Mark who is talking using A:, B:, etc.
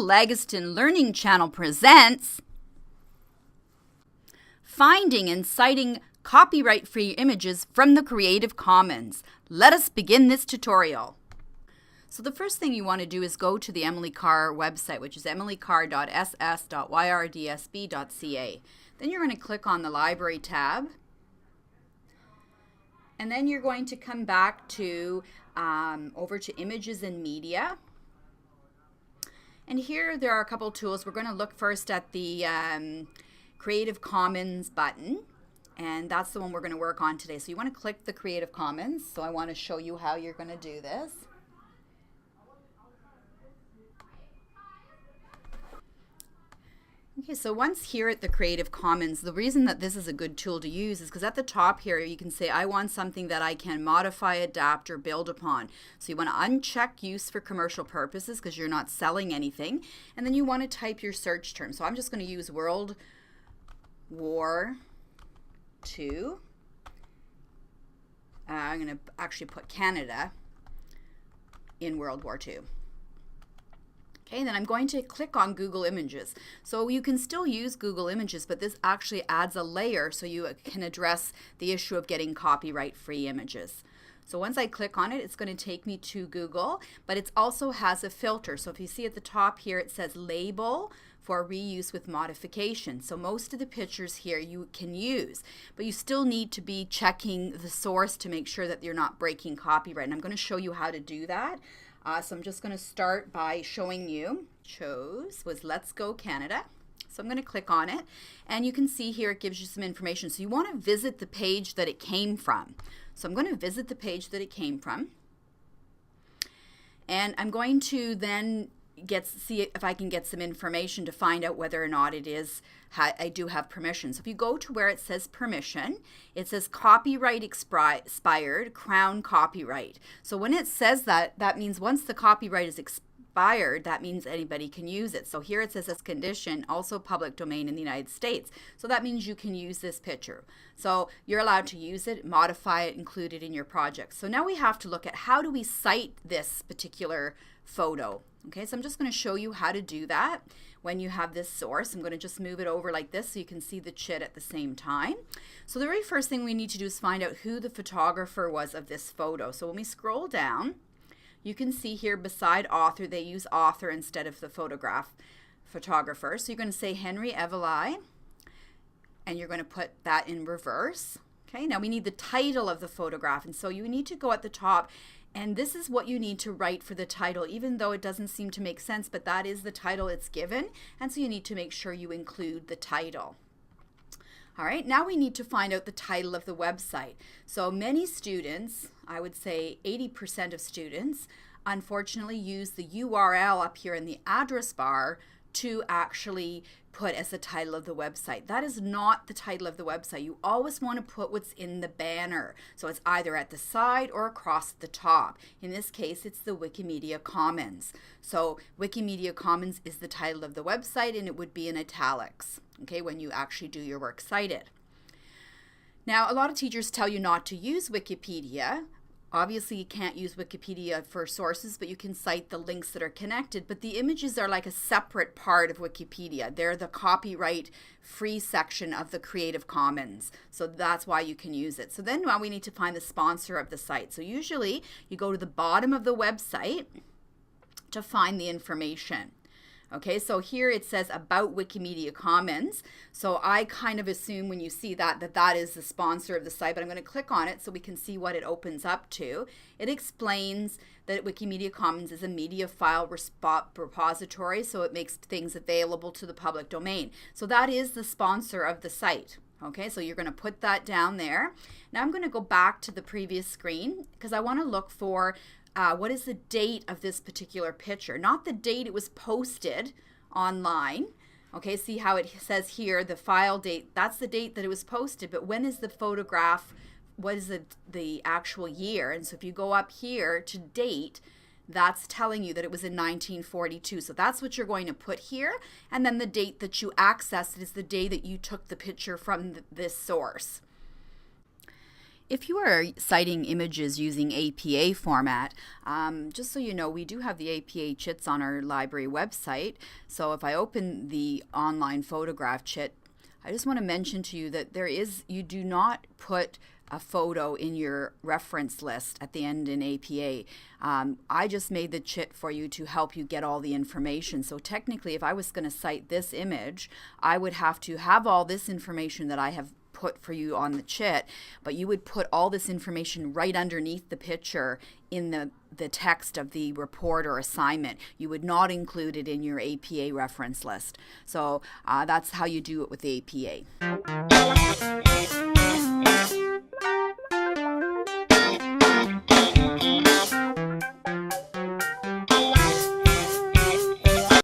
A: Lagaston Learning Channel presents Finding and Citing Copyright-Free Images from the Creative Commons. Let us begin this tutorial. So the first thing you want to do is go to the Emily Carr website, which is emilycarr.ss.yrdsb.ca. Then you're going to click on the Library tab. And then you're going to come back to over to Images and Media. And here there are a couple tools. We're going to look first at the Creative Commons button. And that's the one we're going to work on today. So you want to click the Creative Commons. So I want to show you how you're going to do this. Okay, so once here at the Creative Commons, the reason that this is a good tool to use is because at the top here you can say I want something that I can modify, adapt, or build upon. So you want to uncheck use for commercial purposes because you're not selling anything. And then you want to type your search term. So I'm just going to use World War II. I'm going to actually put Canada in World War II. Okay, then I'm going to click on Google Images. So you can still use Google Images, but this actually adds a layer so you can address the issue of getting copyright-free images. So once I click on it, it's going to take me to Google, but it also has a filter. So if you see at the top here, it says label for reuse with modification. So most of the pictures here you can use, but you still need to be checking the source to make sure that you're not breaking copyright. And I'm going to show you how to do that. So I'm just going to start by showing you, was Let's Go Canada. So I'm going to click on it, and you can see here it gives you some information. So you want to visit the page that it came from. So I'm going to visit the page that it came from, and I'm going to then see if I can get some information to find out whether or not it is, I do have permission. So if you go to where it says permission, it says copyright expired, Crown copyright. So when it says that, that means once the copyright is expired, that means anybody can use it. So here it says as condition, also public domain in the United States. So that means you can use this picture. So you're allowed to use it, modify it, include it in your project. So now we have to look at how do we cite this particular photo. Okay, so I'm just going to show you how to do that when you have this source. I'm going to just move it over like this so you can see the chit at the same time. So the very first thing we need to do is find out who the photographer was of this photo. So when we scroll down, you can see here beside author, they use author instead of the photographer. So you're going to say Henry Evelai, and you're going to put that in reverse. Okay, now we need the title of the photograph, and so you need to go at the top. And this is what you need to write for the title, even though it doesn't seem to make sense, but that is the title it's given. And so you need to make sure you include the title. All right, now we need to find out the title of the website. So many students, I would say 80% of students, unfortunately use the URL up here in the address bar to actually put as the title of the website. That is not the title of the website. You always want to put what's in the banner. So it's either at the side or across the top. In this case, it's the Wikimedia Commons. So Wikimedia Commons is the title of the website, and it would be in italics, okay, when you actually do your works cited. Now, a lot of teachers tell you not to use Wikipedia. Obviously, you can't use Wikipedia for sources, but you can cite the links that are connected. But the images are like a separate part of Wikipedia. They're the copyright-free section of the Creative Commons. So that's why you can use it. So then now we need to find the sponsor of the site. So usually, you go to the bottom of the website to find the information. Okay, so here it says about Wikimedia Commons. So I kind of assume when you see that that is the sponsor of the site, but I'm going to click on it so we can see what it opens up to. It explains that Wikimedia Commons is a media file repository, so it makes things available to the public domain. So that is the sponsor of the site. Okay, so you're going to put that down there. Now I'm going to go back to the previous screen because I want to look for what is the date of this particular picture? Not the date it was posted online. Okay, see how it says here, the file date, that's the date that it was posted, but when is the photograph, what is the actual year? And so if you go up here to date, that's telling you that it was in 1942. So that's what you're going to put here. And then the date that you accessed is the day that you took the picture from this source. If you are citing images using APA format, just so you know, we do have the APA chits on our library website. So if I open the online photograph chit, I just want to mention to you that you do not put a photo in your reference list at the end in APA. I just made the chit for you to help you get all the information. So technically, if I was going to cite this image, I would have to have all this information that I have put for you on the chit, but you would put all this information right underneath the picture in the text of the report or assignment. You would not include it in your APA reference list. So that's how you do it with the APA.